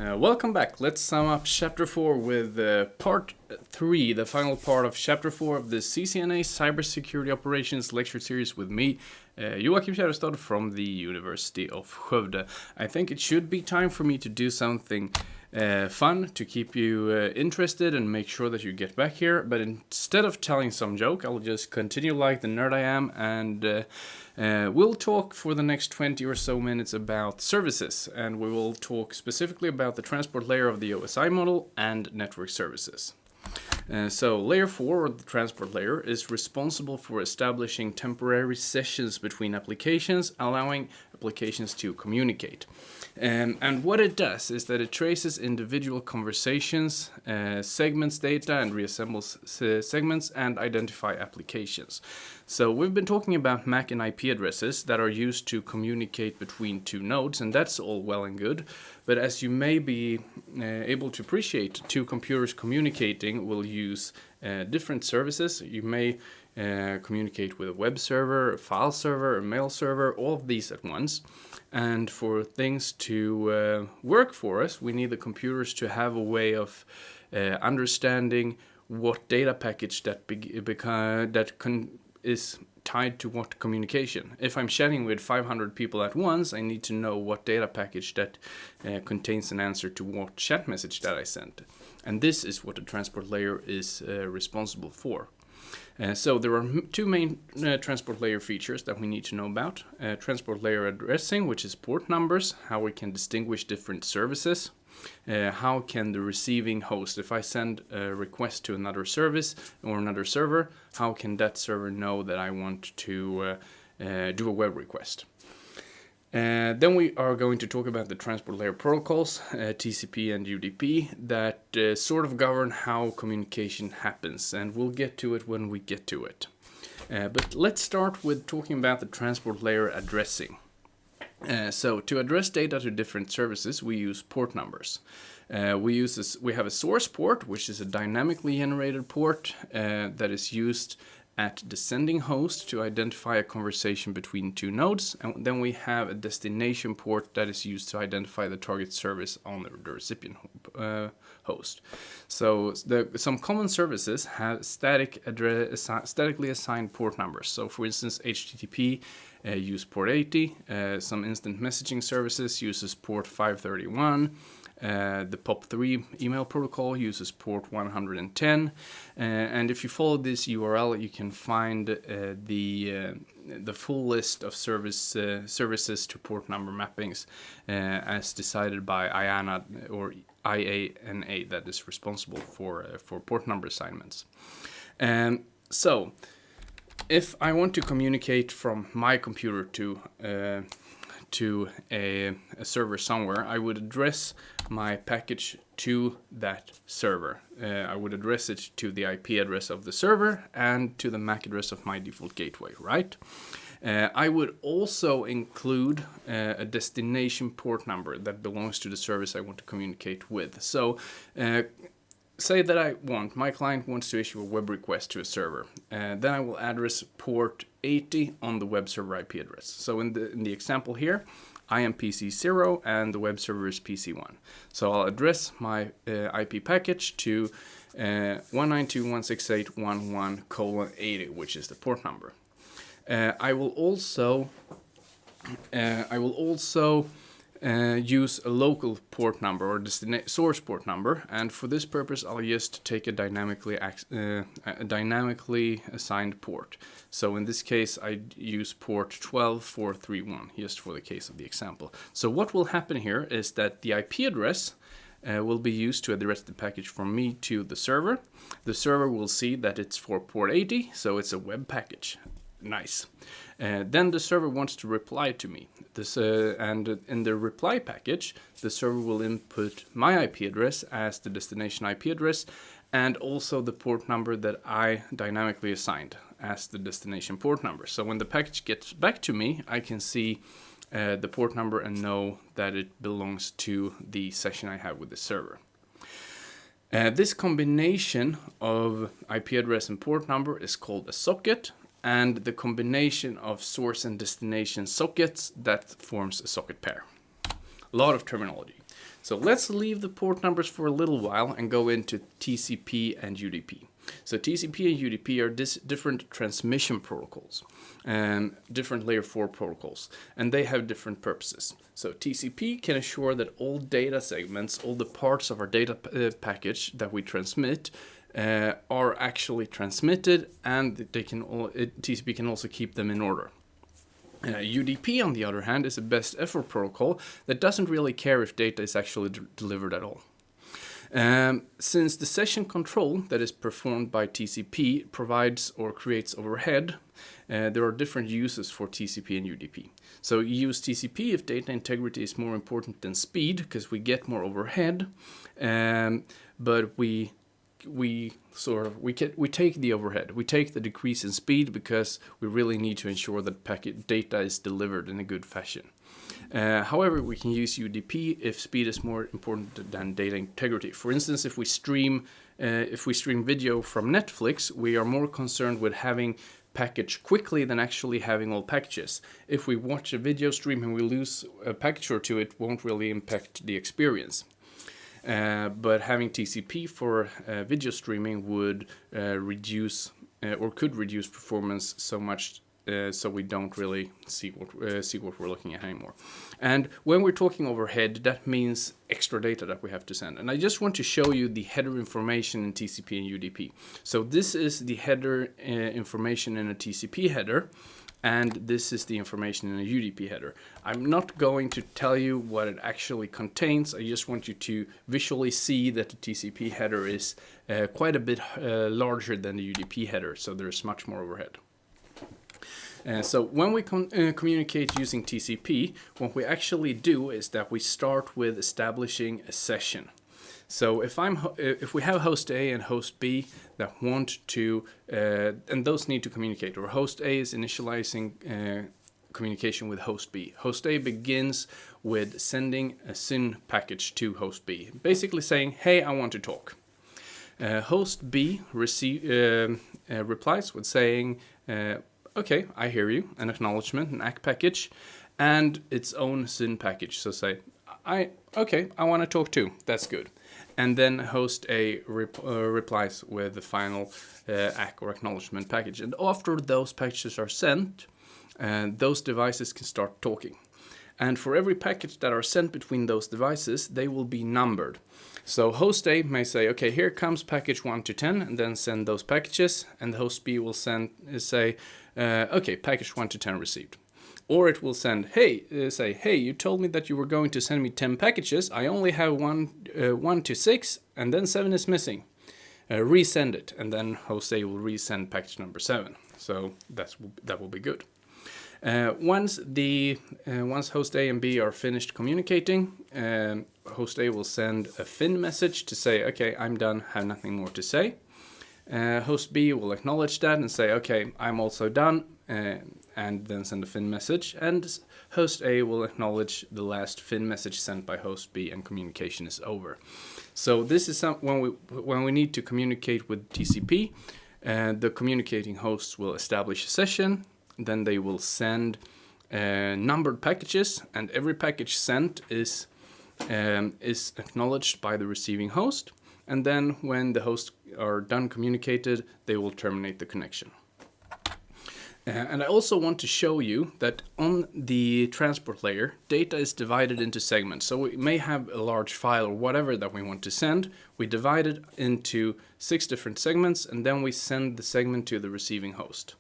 Welcome back. Let's sum up Chapter 4 with Part 3, the final part of Chapter 4 of the CCNA Cybersecurity Operations lecture series with me, Joachim Kärrestad from the University of Skövde. I think it should be time for me to do something fun to keep you interested and make sure that you get back here, but instead of telling some joke, I'll just continue like the nerd I am, and we'll talk for the next 20 or so minutes about services, and we will talk specifically about the transport layer of the OSI model and network services. So layer 4, or the transport layer, is responsible for establishing temporary sessions between applications, allowing applications to communicate. And what it does is that it traces individual conversations, segments data, and reassembles segments and identify applications. So we've been talking about MAC and IP addresses that are used to communicate between two nodes, and that's all well and good. But as you may be able to appreciate, two computers communicating will use different services. You may communicate with a web server, a file server, a mail server, all of these at once. And for things to work for us, we need the computers to have a way of understanding what data package is tied to what communication. If I'm chatting with 500 people at once, I need to know what data package that contains an answer to what chat message that I sent. And this is what the transport layer is responsible for. So there are two main transport layer features that we need to know about. Transport layer addressing, which is port numbers, how we can distinguish different services. How can the receiving host, if I send a request to another service or another server, how can that server know that I want to do a web request? Then we are going to talk about the transport layer protocols, TCP and UDP, that sort of govern how communication happens, and we'll get to it when we get to it. But let's start with talking about the transport layer addressing. So to address data to different services, we use port numbers. We have a source port, which is a dynamically generated port that is used at the sending host to identify a conversation between two nodes, and then we have a destination port that is used to identify the target service on the recipient host. So some common services have statically assigned port numbers. So for instance, HTTP use port 80, some instant messaging services uses port 531, the POP3 email protocol uses port 110, and if you follow this URL, you can find the full list of services to port number mappings as decided by IANA or IANA, that is responsible for port number assignments. So if I want to communicate from my computer to a server somewhere, I would address my package to that server. I would address it to the IP address of the server and to the MAC address of my default gateway, right? I would also include a destination port number that belongs to the service I want to communicate with. So say that my client wants to issue a web request to a server. Then I will address port 80 on the web server IP address. So in the example here, I am PC0 and the web server is PC1. So I'll address my IP package to 192.168.1.1:80, which is the port number. I will also use a local port number or source port number, and for this purpose I'll just take a dynamically assigned port. So in this case I use port 12431 just for the case of the example. So what will happen here is that the IP address will be used to address the package from me to the server. The server will see that it's for port 80, so it's a web package. Nice. Then the server wants to reply to me. And in the reply package, the server will input my IP address as the destination IP address, and also the port number that I dynamically assigned as the destination port number. So when the package gets back to me, I can see the port number and know that it belongs to the session I have with the server. This combination of IP address and port number is called a socket, and the combination of source and destination sockets, that forms a socket pair. A lot of terminology. So let's leave the port numbers for a little while and go into TCP and UDP. So TCP and UDP are different transmission protocols, different layer 4 protocols, and they have different purposes. So TCP can ensure that all data segments, all the parts of our data package that we transmit are actually transmitted, and TCP can also keep them in order. UDP, on the other hand, is a best effort protocol that doesn't really care if data is actually delivered at all. Since the session control that is performed by TCP provides or creates overhead, there are different uses for TCP and UDP. So you use TCP if data integrity is more important than speed, because we get more overhead, but we take the overhead. We take the decrease in speed because we really need to ensure that packet data is delivered in a good fashion. However, we can use UDP if speed is more important than data integrity. For instance, if we stream video from Netflix, we are more concerned with having package quickly than actually having all packages. If we watch a video stream and we lose a package or two, it won't really impact the experience. But having TCP for video streaming would reduce or could reduce performance so much so we don't really see what we're looking at anymore. And when we're talking overhead, that means extra data that we have to send. And I just want to show you the header information in TCP and UDP. So this is the header information in a TCP header, and this is the information in a UDP header. I'm not going to tell you what it actually contains. I just want you to visually see that the TCP header is quite a bit larger than the UDP header, so there's much more overhead. So when we communicate using TCP, what we actually do is that we start with establishing a session. So if we have host A and host B that want to, and those need to communicate, or host A is initializing communication with host B. Host A begins with sending a SYN package to host B, basically saying, hey, I want to talk. Host B replies with saying, okay, I hear you, an acknowledgement, an ACK package, and its own SYN package. So say, okay, I want to talk too. That's good. And then host A replies with the final ACK or acknowledgement package. And after those packages are sent, those devices can start talking. And for every package that are sent between those devices, they will be numbered. So host A may say, okay, here comes package 1 to 10, and then send those packages, and host B will say, okay, package 1 to 10 received. Or it will send, hey, you told me that you were going to send me 10 packages. I only have 1 to 6, and then 7 is missing. Resend it, and then host A will resend package number 7. So that will be good. Once host A and B are finished communicating, host A will send a FIN message to say, okay, I'm done, have nothing more to say. Host B will acknowledge that and say, okay, I'm also done, and then send a FIN message. And host A will acknowledge the last FIN message sent by host B, and communication is over. So this is when we need to communicate with TCP, the communicating hosts will establish a session. Then they will send numbered packages, and every package sent is acknowledged by the receiving host. And then when the hosts are done communicated, they will terminate the connection. And I also want to show you that on the transport layer, data is divided into segments. So we may have a large file or whatever that we want to send. We divide it into 6 different segments, and then we send the segment to the receiving host.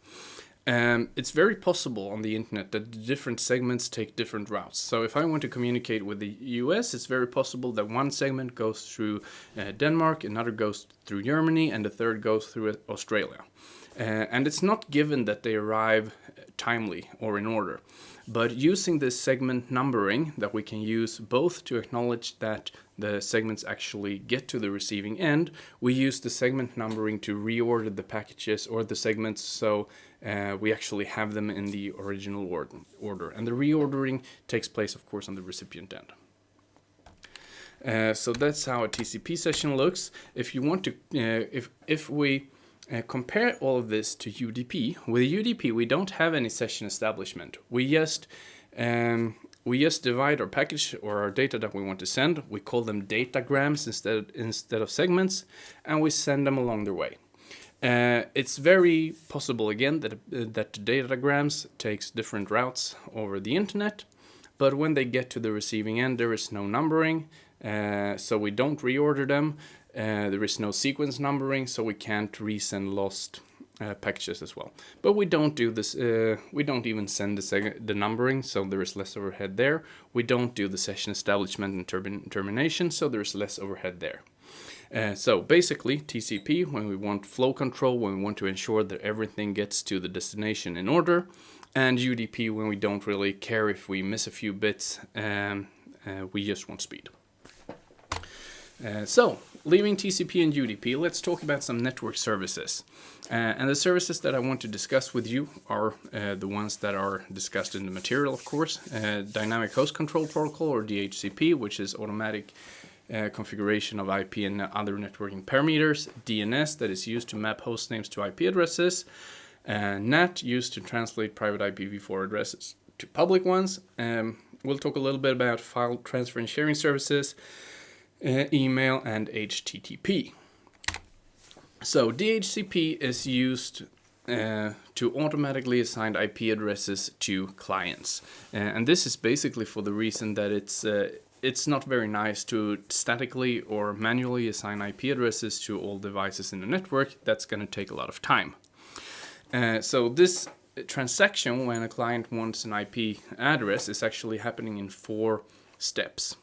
It's very possible on the internet that the different segments take different routes. So if I want to communicate with the US, it's very possible that one segment goes through Denmark, another goes through Germany, and the third goes through Australia. And it's not given that they arrive timely or in order. But using this segment numbering that we can use both to acknowledge that the segments actually get to the receiving end, we use the segment numbering to reorder the packages or the segments so we actually have them in the original order. And the reordering takes place, of course, on the recipient end. So that's how a TCP session looks. If you want to, if we compare all of this to UDP. With UDP, we don't have any session establishment. We just we just divide our package or our data that we want to send. We call them datagrams instead of segments, and we send them along their way. It's very possible again that the datagrams takes different routes over the internet, but when they get to the receiving end, there is no numbering, so we don't reorder them. There is no sequence numbering, so we can't resend lost packages as well. But we don't do this. We don't even send the numbering, so there is less overhead there. We don't do the session establishment and termination, so there is less overhead there. So basically, TCP, when we want flow control, when we want to ensure that everything gets to the destination in order, and UDP, when we don't really care if we miss a few bits, we just want speed. So, leaving TCP and UDP, let's talk about some network services. And the services that I want to discuss with you are the ones that are discussed in the material, of course. Dynamic Host Control Protocol, or DHCP, which is automatic configuration of IP and other networking parameters. DNS, that is used to map host names to IP addresses. NAT, used to translate private IPv4 addresses to public ones. We'll talk a little bit about file transfer and sharing services, email, and HTTP. So DHCP is used to automatically assign IP addresses to clients. And this is basically for the reason that it's not very nice to statically or manually assign IP addresses to all devices in the network. That's going to take a lot of time. So this transaction, when a client wants an IP address, is actually happening in 4 steps.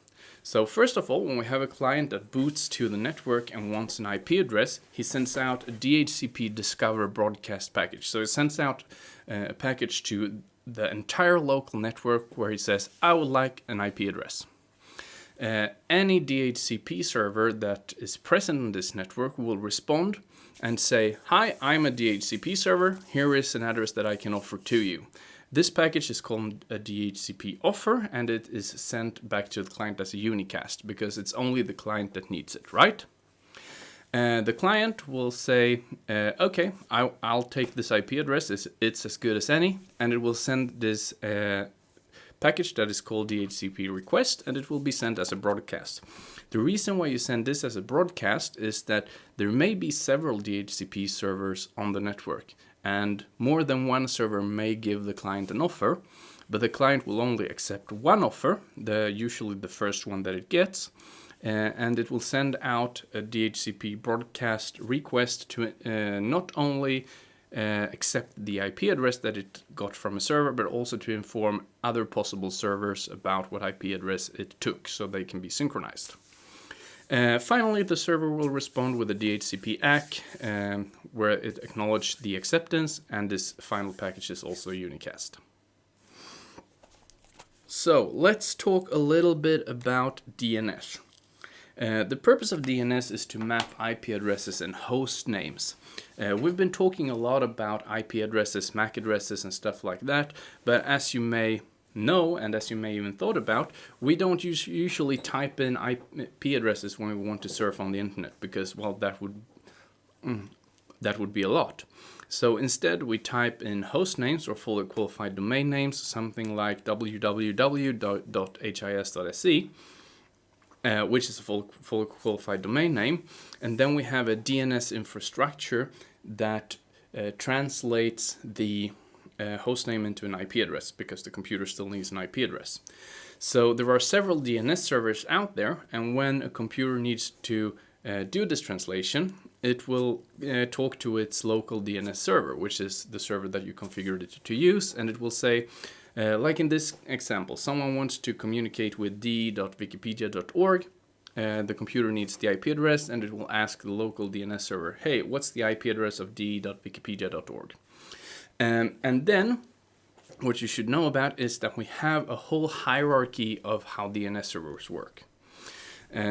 So first of all, when we have a client that boots to the network and wants an IP address, he sends out a DHCP discover broadcast package. So he sends out a package to the entire local network where he says, I would like an IP address. Any DHCP server that is present in this network will respond and say, hi, I'm a DHCP server. Here is an address that I can offer to you. This package is called a DHCP offer, and it is sent back to the client as a unicast because it's only the client that needs it, right? The client will say, okay, I'll take this IP address. It's as good as any, and it will send this package that is called DHCP request, and it will be sent as a broadcast. The reason why you send this as a broadcast is that there may be several DHCP servers on the network, and more than one server may give the client an offer, but the client will only accept one offer, usually the first one that it gets, and it will send out a DHCP broadcast request to not only accept the IP address that it got from a server, but also to inform other possible servers about what IP address it took, so they can be synchronized. Finally, the server will respond with a DHCP ACK, where it acknowledges the acceptance, and this final package is also a unicast. So, let's talk a little bit about DNS. The purpose of DNS is to map IP addresses and host names. We've been talking a lot about IP addresses, MAC addresses, and stuff like that, but as you may know, and as you may even thought about, we don't usually type in IP addresses when we want to surf on the internet, because, well, that would be a lot. So instead, we type in host names or fully qualified domain names, something like www.his.se, which is a fully qualified domain name, and then we have a DNS infrastructure that translates the host name into an IP address, because the computer still needs an IP address. So there are several DNS servers out there, and when a computer needs to do this translation, it will talk to its local DNS server, which is the server that you configured it to use, and it will say, like in this example, someone wants to communicate with d.wikipedia.org. The computer needs the IP address, and it will ask the local DNS server, hey, what's the IP address of d.wikipedia.org? And then, what you should know about is that we have a whole hierarchy of how DNS servers work.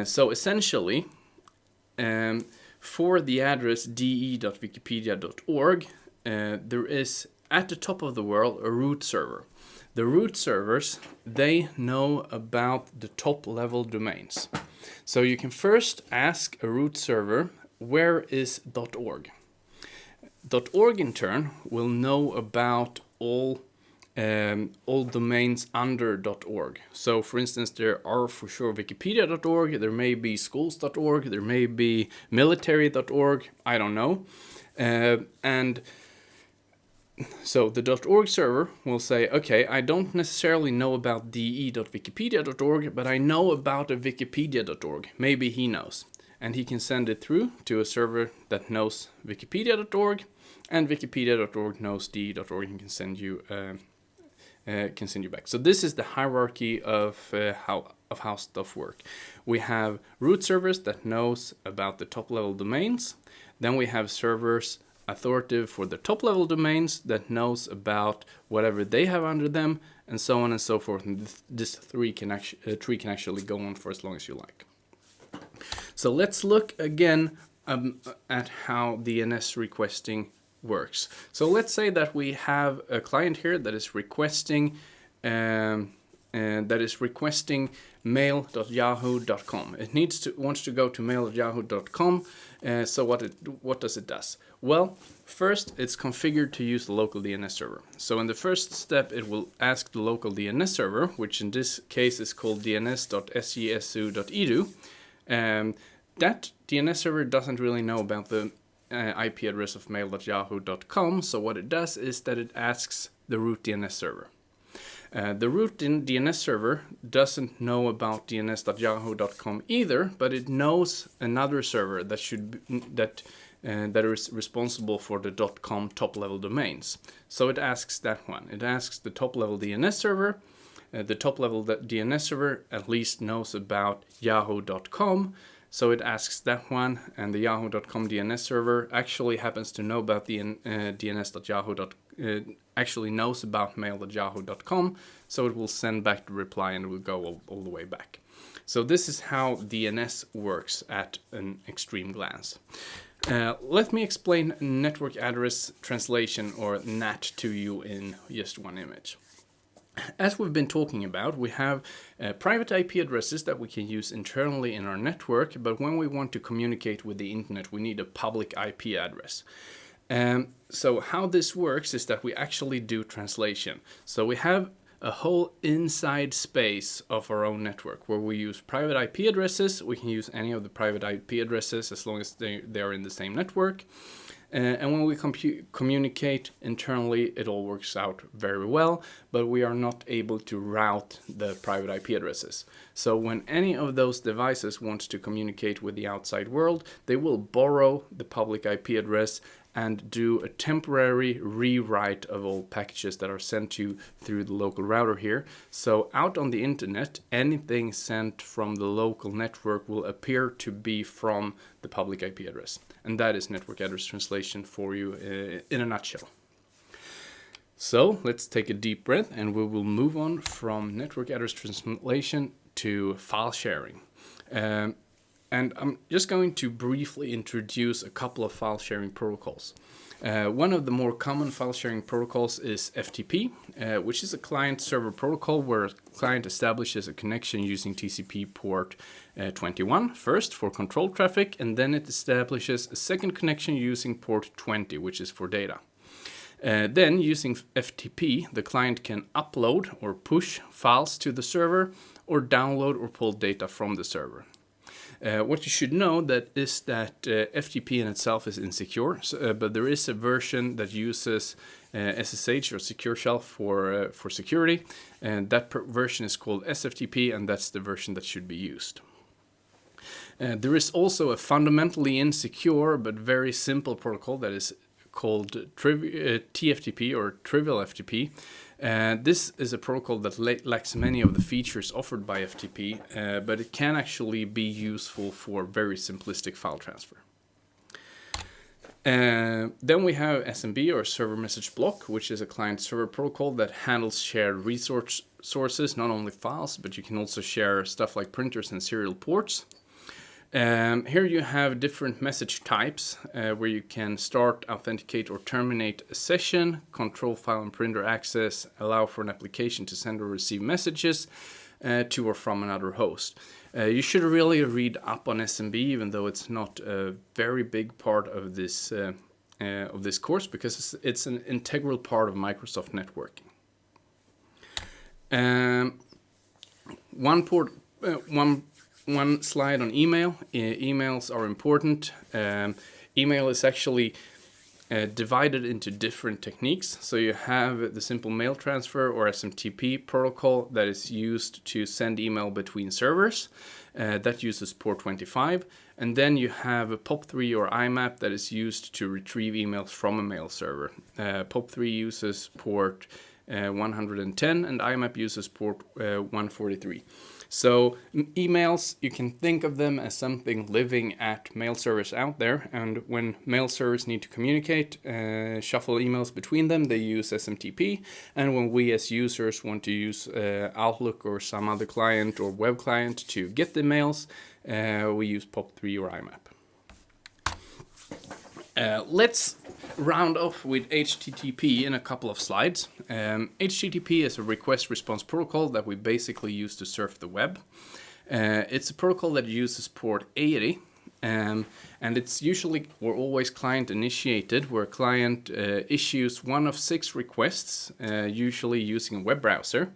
So essentially, for the address de.wikipedia.org, there is, at the top of the world, a root server. The root servers, they know about the top level domains. So you can first ask a root server, where is .org? .org in turn will know about all all domains under .org. So for instance, there are for sure wikipedia.org, there may be schools.org, there may be military.org, I don't know. And so the .org server will say, okay, I don't necessarily know about de.wikipedia.org, but I know about a wikipedia.org. Maybe he knows. And he can send it through to a server that knows wikipedia.org, and wikipedia.org knows de.org and can send you back. So this is the hierarchy of how stuff work. We have root servers that knows about the top level domains. Then we have servers authoritative for the top level domains that knows about whatever they have under them, and so on and so forth. And this tree can actually go on for as long as you like. So let's look again at how DNS requesting works. So let's say that we have a client here that is requesting mail.yahoo.com. It wants to go to mail.yahoo.com. So what does it does? Well, first it's configured to use the local DNS server. So in the first step, it will ask the local DNS server, which in this case is called dns.sgsu.edu. That DNS server doesn't really know about the IP address of mail.yahoo.com. So what it does is that it asks the root DNS server. The root DNS server doesn't know about dns.yahoo.com either, but it knows another server that is responsible for the .com top-level domains. So it asks that one. It asks the top-level DNS server. The top-level DNS server at least knows about yahoo.com. So it asks that one, and the yahoo.com DNS server actually happens to know about the dns.yahoo.com, actually knows about mail.yahoo.com, so it will send back the reply and it will go all the way back. So this is how DNS works at an extreme glance. Let me explain network address translation, or NAT, to you in just one image. As we've been talking about, we have private IP addresses that we can use internally in our network, but when we want to communicate with the internet, we need a public IP address. So how this works is that we actually do translation. So we have a whole inside space of our own network where we use private IP addresses. We can use any of the private IP addresses as long as they are in the same network. And when we communicate internally, it all works out very well, but we are not able to route the private IP addresses. So when any of those devices wants to communicate with the outside world, they will borrow the public IP address and do a temporary rewrite of all packages that are sent to you through the local router here. So out on the internet, anything sent from the local network will appear to be from the public IP address. And that is network address translation for you in a nutshell. So let's take a deep breath and we will move on from network address translation to file sharing. And I'm just going to briefly introduce a couple of file sharing protocols. One of the more common file sharing protocols is FTP, which is a client-server protocol where a client establishes a connection using TCP port 21 first for control traffic, and then it establishes a second connection using port 20, which is for data. Then, using FTP, the client can upload or push files to the server, or download or pull data from the server. What you should know is that FTP in itself is insecure, but there is a version that uses SSH or secure shell for security, and that version is called SFTP, and that's the version that should be used. There is also a fundamentally insecure but very simple protocol that is called TFTP or Trivial FTP. This is a protocol that lacks many of the features offered by FTP, but it can actually be useful for very simplistic file transfer. Then we have SMB or Server Message Block, which is a client-server protocol that handles shared sources, not only files, but you can also share stuff like printers and serial ports. Here you have different message types where you can start, authenticate, or terminate a session, control file and printer access, allow for an application to send or receive messages to or from another host. You should really read up on SMB, even though it's not a very big part of this course, because it's an integral part of Microsoft networking. Um, one slide on email. Emails are important. Email is actually divided into different techniques. So you have the simple mail transfer or SMTP protocol that is used to send email between servers. That uses port 25. And then you have a POP3 or IMAP that is used to retrieve emails from a mail server. POP3 uses port 110 and IMAP uses port 143. So emails, you can think of them as something living at mail servers out there, and when mail servers need to communicate, shuffle emails between them, they use SMTP, and when we as users want to use Outlook or some other client or web client to get the mails, we use POP3 or IMAP. Let's round off with HTTP in a couple of slides. HTTP is a request response protocol that we basically use to surf the web. It's a protocol that uses port 80, and it's usually or always client initiated, where a client issues one of 6 requests, usually using a web browser.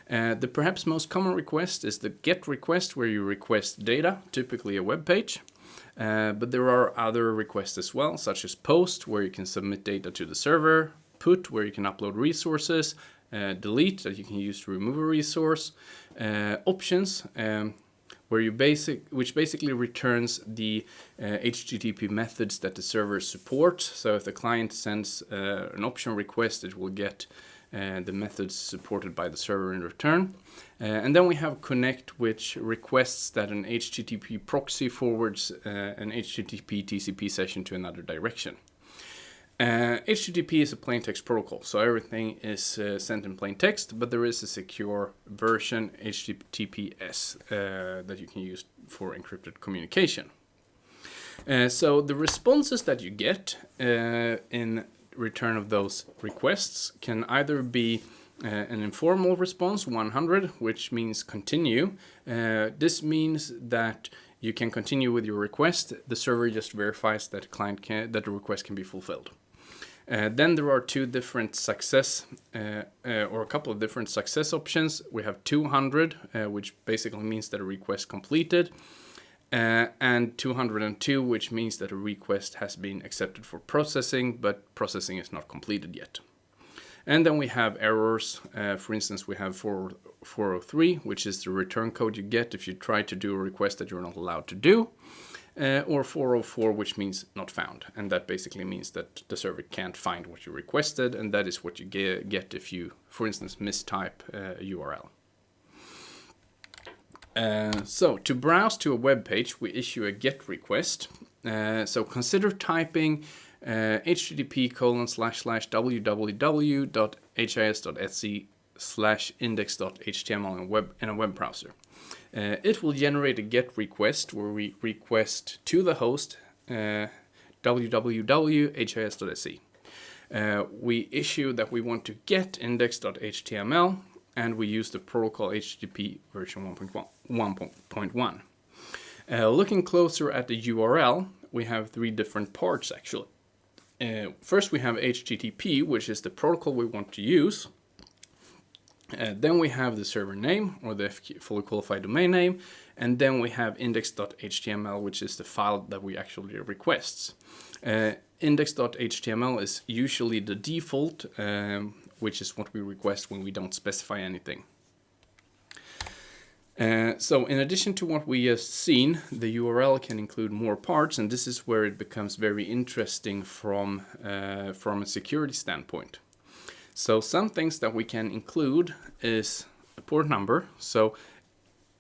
The perhaps most common request is the GET request, where you request data, typically a web page. But there are other requests as well, such as POST, where you can submit data to the server, PUT, where you can upload resources, delete, that you can use to remove a resource, options, which basically returns the HTTP methods that the server supports. So if the client sends an option request, it will get the methods supported by the server in return. And then we have connect, which requests that an HTTP proxy forwards an HTTP TCP session to another direction. HTTP is a plain text protocol, so everything is sent in plain text, but there is a secure version, HTTPS, that you can use for encrypted communication. So the responses that you get in return of those requests can either be an informal response, 100, which means continue. This means that you can continue with your request. The server just verifies that that the request can be fulfilled. Then there are two different success, or a couple of different success options. We have 200, which basically means that a request completed, and 202, which means that a request has been accepted for processing, but processing is not completed yet. And then we have errors. For instance, we have 403, which is the return code you get if you try to do a request that you're not allowed to do, or 404, which means not found. And that basically means that the server can't find what you requested, and that is what you get if you, for instance, mistype a URL. So to browse to a web page, we issue a GET request. So consider typing http://www.his.etsy/index.html in a web browser. It will generate a GET request where we request to the host www.his.etsy. We issue that we want to get index.html, and we use the protocol HTTP version 1.1. Looking closer at the URL, we have 3 different parts actually. First we have HTTP, which is the protocol we want to use. Then we have the server name, or the fully qualified domain name, and then we have index.html, which is the file that we actually request. Index.html is usually the default, which is what we request when we don't specify anything. So in addition to what we have seen, the URL can include more parts, and this is where it becomes very interesting from a security standpoint. So some things that we can include is a port number. So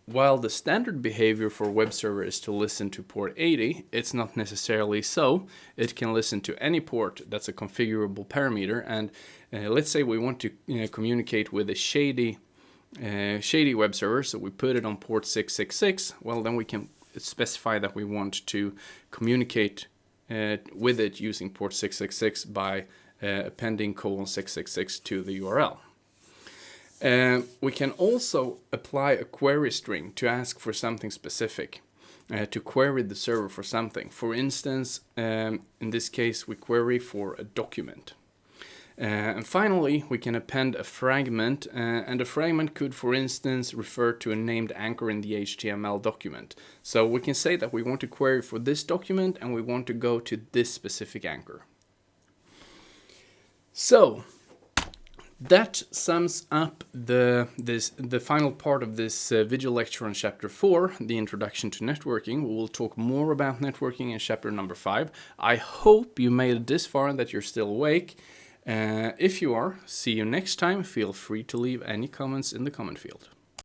while the standard behavior for a web server is to listen to port 80, it's not necessarily so. It can listen to any port that's a configurable parameter, and let's say we want to communicate with a shady web server, so we put it on port 666. Well, then we can specify that we want to communicate with it using port 666 by appending :666 to the URL. We can also apply a query string to ask for something specific, to query the server for something. For instance, in this case, we query for a document. And finally, we can append a fragment, and a fragment could, for instance, refer to a named anchor in the HTML document. So we can say that we want to query for this document and we want to go to this specific anchor. So that sums up the final part of this video lecture on chapter 4, the introduction to networking. We will talk more about networking in chapter number 5. I hope you made it this far and that you're still awake. If you are, see you next time. Feel free to leave any comments in the comment field.